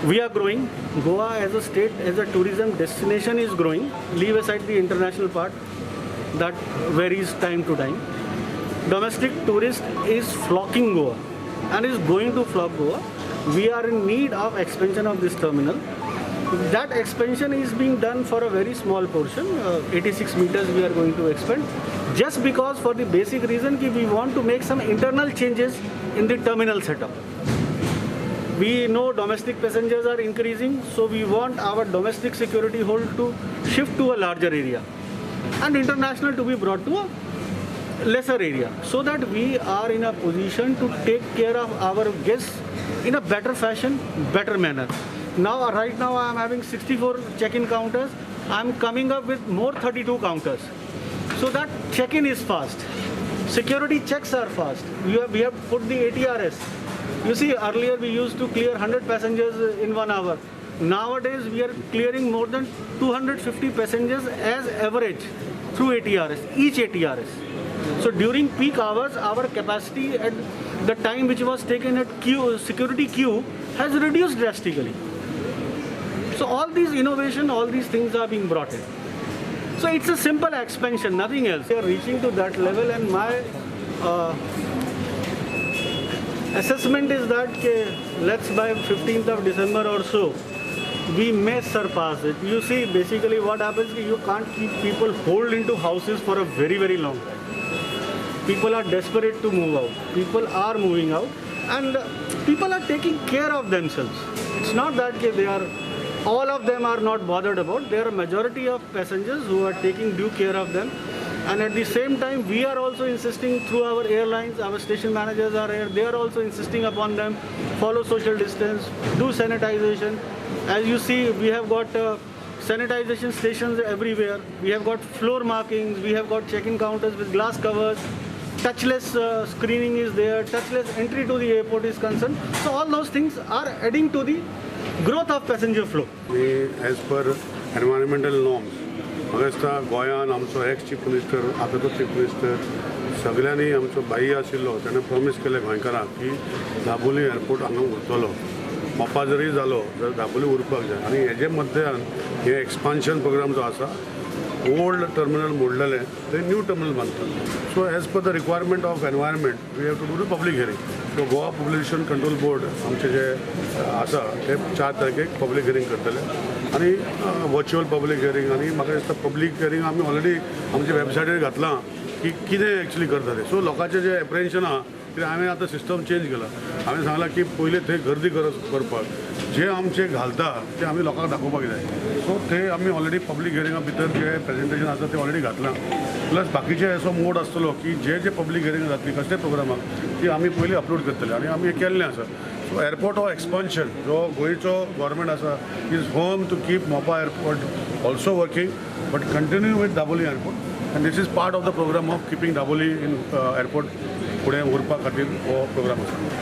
We are growing. Goa as a state, as a tourism destination is growing. Leave aside the international part, that varies time to time. Domestic tourist is flocking Goa and is going to flock Goa. We are in need of expansion of this terminal. That expansion is being done for a very small portion, 86 meters we are going to expand, just because for the basic reason that we want to make some internal changes in the terminal setup. We know domestic passengers are increasing, so we want our domestic security hold to shift to a larger area and international to be brought to a lesser area, so that we are in a position to take care of our guests in a better fashion, better manner. Now, right now I am having 64 check-in counters. I am coming up with more 32 counters, so that check-in is fast. Security checks are fast. We have put the ATRS. You see, earlier we used to clear 100 passengers in 1 hour. Nowadays we are clearing more than 250 passengers as average through ATRS, each ATRS. So during peak hours, our capacity at the time which was taken at security queue has reduced drastically. So all these innovation, all these things are being brought in. So it's a simple expansion, nothing else. We are reaching to that level, and my assessment is that let's by 15th of December or so, we may surpass it. You see, basically what happens is you can't keep people hold into houses for a very, very long time. People are desperate to move out. People are moving out, and people are taking care of themselves. It's not that they are, all of them are not bothered about. There are a majority of passengers who are taking due care of them. And at the same time, we are also insisting through our airlines, our station managers are here, they are also insisting upon them, follow social distance, do sanitization. As you see, we have got sanitization stations everywhere. We have got floor markings, we have got check-in counters with glass covers, touchless screening is there, touchless entry to the airport is concerned. So all those things are adding to the growth of passenger flow. As per environmental norms, म्हाका गोंयान आमचो ex chief minister, आतांचो chief minister सगळ्यांनी आमचो by आशिल्लो ताणें promise केलें गोंयकारांक की दाबोली एअरपोर्ट हांगा उरतलो. मोपा जरी जालो जाल्यार दाबोली उरपाक जाय. आनी हेजे मध्यान हे एक्सपान्शन प्रोग्राम जो आसा, ओल्ड टर्मिनल मोडलेलें ते न्यू टर्मिनल बांदता. So as per the requirement of environment we have to do the public hearing. So Goa population control board आमचे जे आसा ते 4 तारखेक पब्लीक हियरींग करतले आनी वर्च्युअल पब्लीक हियरींग. आनी म्हाका दिसता पब्लीक हियरींग आमी ऑलरेडी आमच्या वेबसायटीर घातलां की कितें एक्चुअली करता ते. सो लोकांचें जें एप्रिहेन्शन आहा कित्याक हांवें आतां सिस्टम चेंज केला. हांवें सांगलां की पयलीं थंय गर्दी करपाक जे आमचे घालता ते आमी लोकांक दाखोवपाक जाय. सो ते आमी ऑलरेडी पब्लीक हियरिंगा भितर जे प्रेजेंटेशन आसा ते ऑलरेडी घातलां. प्लस बाकीचे असो मोड आसतलो की जे पब्लीक हियरिंग जातली कसले प्रोग्रामाक ती आमी पयलीं अपलोड करतले आनी आमी हें केल्लें आसा. सो एअरपोर्ट हो एक्सपान्शन जो गोंयचो गव्हर्मेंट आसा is home to keep Mopa airport also working but continue with Dabolim airport. And this is part of the programme of keeping Dabolim in airport फुडें उरपा खातीर हो प्रोग्राम आसा.